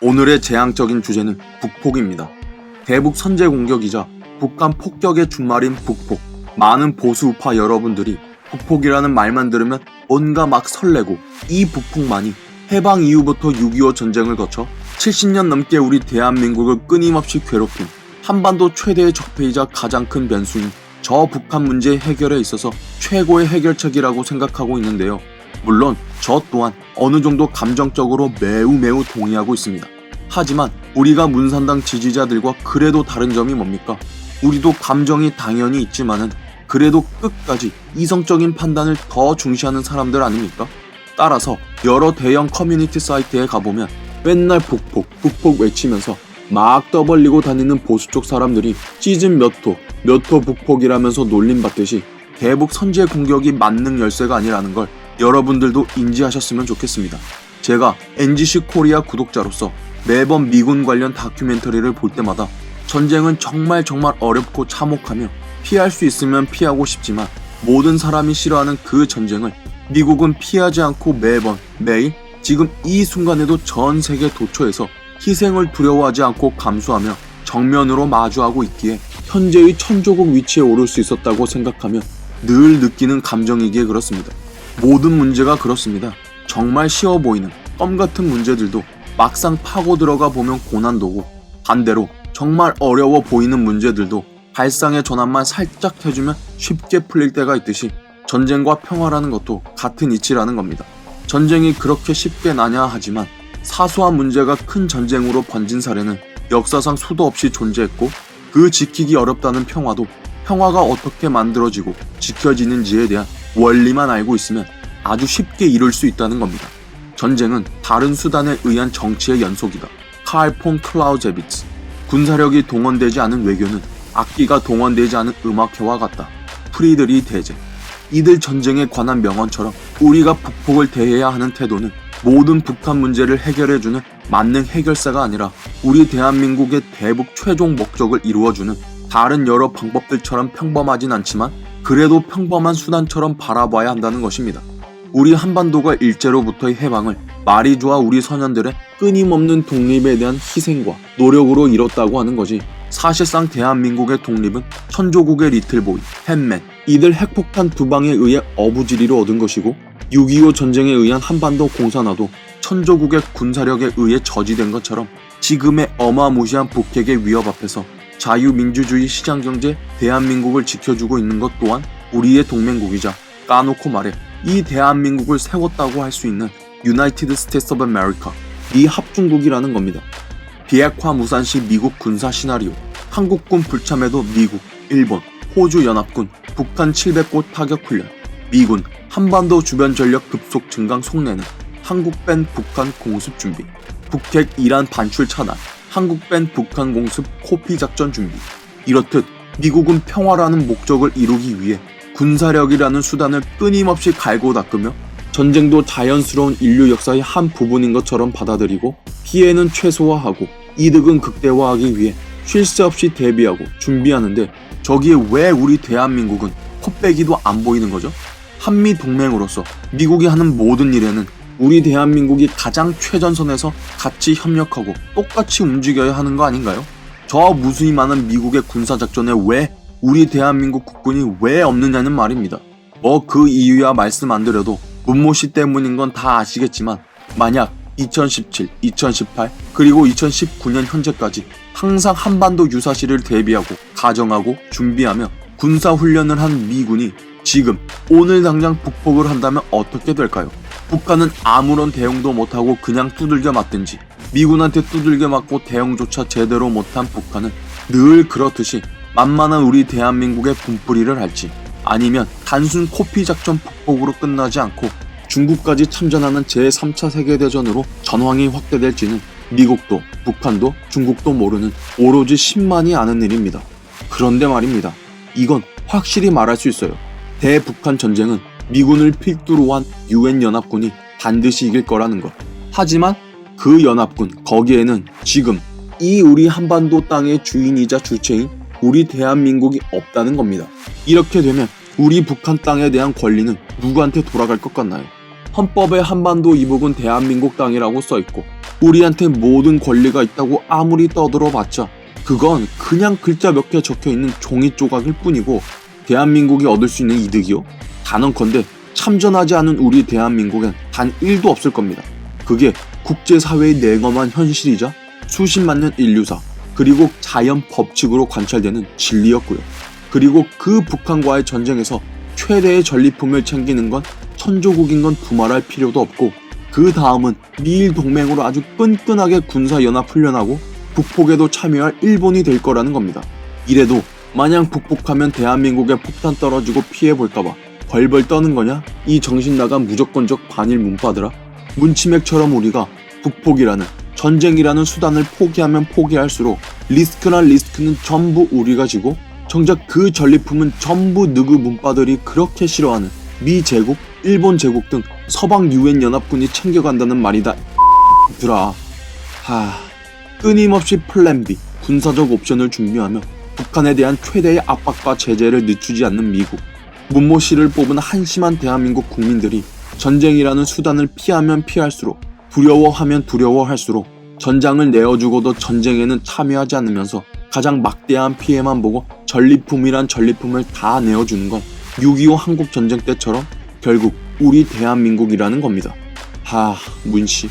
오늘의 재앙적인 주제는 북폭입니다. 대북 선제 공격이자 북한 폭격의 준말인 북폭. 많은 보수 우파 여러분들이 북폭이라는 말만 들으면 뭔가 막 설레고, 이 북폭만이 해방 이후부터 6.25 전쟁을 거쳐 70년 넘게 우리 대한민국을 끊임없이 괴롭힌 한반도 최대의 적폐이자 가장 큰 변수인 저 북한 문제 해결에 있어서 최고의 해결책이라고 생각하고 있는데요. 물론 저 또한 어느 정도 감정적으로 매우 동의하고 있습니다. 하지만 우리가 문산당 지지자들과 그래도 다른 점이 뭡니까? 우리도 감정이 당연히 있지만은 그래도 끝까지 이성적인 판단을 더 중시하는 사람들 아닙니까? 따라서 여러 대형 커뮤니티 사이트에 가보면 맨날 북폭 외치면서 막 떠벌리고 다니는 보수 쪽 사람들이 시즌 몇 호 북폭이라면서 놀림받듯이 대북 선제 공격이 만능 열쇠가 아니라는 걸 여러분들도 인지하셨으면 좋겠습니다. 제가 NGC 코리아 구독자로서 매번 미군 관련 다큐멘터리를 볼 때마다 전쟁은 정말 어렵고 참혹하며 피할 수 있으면 피하고 싶지만 모든 사람이 싫어하는 그 전쟁을 미국은 피하지 않고 매일 지금 이 순간에도 전 세계 도처에서 희생을 두려워하지 않고 감수하며 정면으로 마주하고 있기에 현재의 천조국 위치에 오를 수 있었다고 생각하며 늘 느끼는 감정이기에 그렇습니다. 모든 문제가 그렇습니다. 정말 쉬워 보이는 껌 같은 문제들도 막상 파고 들어가 보면 고난도고, 반대로 정말 어려워 보이는 문제들도 발상의 전환만 살짝 해주면 쉽게 풀릴 때가 있듯이 전쟁과 평화라는 것도 같은 이치라는 겁니다. 전쟁이 그렇게 쉽게 나냐 하지만 사소한 문제가 큰 전쟁으로 번진 사례는 역사상 수도 없이 존재했고, 그 지키기 어렵다는 평화도 평화가 어떻게 만들어지고 지켜지는지에 대한 원리만 알고 있으면 아주 쉽게 이룰 수 있다는 겁니다. 전쟁은 다른 수단에 의한 정치의 연속이다. 칼 폰 클라우제비츠. 군사력이 동원되지 않은 외교는 악기가 동원되지 않은 음악회와 같다. 프리드리 대제. 이들 전쟁에 관한 명언처럼 우리가 북폭을 대해야 하는 태도는 모든 북한 문제를 해결해주는 만능 해결사가 아니라 우리 대한민국의 대북 최종 목적을 이루어주는 다른 여러 방법들처럼 평범하진 않지만 그래도 평범한 수단처럼 바라봐야 한다는 것입니다. 우리 한반도가 일제로부터의 해방을 마리주와 우리 소년들의 끊임없는 독립에 대한 희생과 노력으로 이뤘다고 하는 거지, 사실상 대한민국의 독립은 천조국의 리틀보이, 햇맨, 이들 핵폭탄 두 방에 의해 어부지리로 얻은 것이고, 6.25 전쟁에 의한 한반도 공산화도 천조국의 군사력에 의해 저지된 것처럼 지금의 어마무시한 북핵의 위협 앞에서 자유민주주의 시장경제 대한민국을 지켜주고 있는 것 또한 우리의 동맹국이자, 까놓고 말해 이 대한민국을 세웠다고 할 수 있는 유나이티드 스테이트 오브 아메리카, 미 합중국이라는 겁니다. 비핵화 무산 시 미국 군사 시나리오, 한국군 불참에도 미국, 일본, 호주 연합군, 북한 700곳 타격 훈련, 미군, 한반도 주변 전력 급속 증강 속내는 한국 뺀 북한 공습 준비, 북핵 이란 반출 차단, 한국 뺀 북한 공습 코피 작전 준비. 이렇듯 미국은 평화라는 목적을 이루기 위해 군사력이라는 수단을 끊임없이 갈고 닦으며 전쟁도 자연스러운 인류 역사의 한 부분인 것처럼 받아들이고 피해는 최소화하고 이득은 극대화하기 위해 쉴 새 없이 대비하고 준비하는데, 저기에 왜 우리 대한민국은 코빼기도 안 보이는 거죠? 한미 동맹으로서 미국이 하는 모든 일에는 우리 대한민국이 가장 최전선에서 같이 협력하고 똑같이 움직여야 하는 거 아닌가요? 저 무수히 많은 미국의 군사작전에 왜 우리 대한민국 국군이 왜 없느냐는 말입니다. 그 이유야 말씀 안 드려도 문모씨 때문인 건 다 아시겠지만, 만약 2017, 2018, 그리고 2019년 현재까지 항상 한반도 유사시를 대비하고 가정하고 준비하며 군사훈련을 한 미군이 지금 오늘 당장 북폭을 한다면 어떻게 될까요? 북한은 아무런 대응도 못하고 그냥 두들겨 맞든지, 미군한테 두들겨 맞고 대응조차 제대로 못한 북한은 늘 그렇듯이 만만한 우리 대한민국의 분풀이를 할지, 아니면 단순 코피작전 북폭으로 끝나지 않고 중국까지 참전하는 제3차 세계대전으로 전황이 확대될지는 미국도 북한도 중국도 모르는 오로지 신만이 아는 일입니다. 그런데 말입니다. 이건 확실히 말할 수 있어요. 대북한 전쟁은 미군을 필두로 한 UN 연합군이 반드시 이길 거라는 것. 하지만 그 연합군 거기에는 지금 이 우리 한반도 땅의 주인이자 주체인 우리 대한민국이 없다는 겁니다. 이렇게 되면 우리 북한 땅에 대한 권리는 누구한테 돌아갈 것 같나요? 헌법에 한반도 이북은 대한민국 땅이라고 써있고 우리한테 모든 권리가 있다고 아무리 떠들어봤자 그건 그냥 글자 몇 개 적혀있는 종이 조각일 뿐이고 대한민국이 얻을 수 있는 이득이요? 단언컨대 참전하지 않은 우리 대한민국엔 단 1도 없을 겁니다. 그게 국제사회의 냉엄한 현실이자 수십만 년 인류사 그리고 자연 법칙으로 관찰되는 진리였고요. 그리고 그 북한과의 전쟁에서 최대의 전리품을 챙기는 건 선조국인 건 두말할 필요도 없고 그 다음은 미일 동맹으로 아주 끈끈하게 군사연합훈련하고 북폭에도 참여할 일본이 될 거라는 겁니다. 이래도 마냥 북폭하면 대한민국에 폭탄 떨어지고 피해볼까봐 벌벌 떠는 거냐? 이 정신나간 무조건적 반일 문파들아. 문치맥처럼 우리가 북폭이라는 전쟁이라는 수단을 포기하면 포기할수록 리스크는 전부 우리가 지고 정작 그 전리품은 전부 느그 문파들이 그렇게 싫어하는 미 제국, 일본 제국 등 서방 유엔 연합군이 챙겨간다는 말이다. 들아. 끊임없이 플랜 B, 군사적 옵션을 준비하며 북한에 대한 최대의 압박과 제재를 늦추지 않는 미국. 문모씨를 뽑은 한심한 대한민국 국민들이 전쟁이라는 수단을 피하면 피할수록 두려워하면 두려워할수록 전장을 내어주고도 전쟁에는 참여하지 않으면서 가장 막대한 피해만 보고 전리품이란 전리품을 다 내어주는 건 6.25 한국전쟁 때처럼 결국 우리 대한민국이라는 겁니다. 문씨.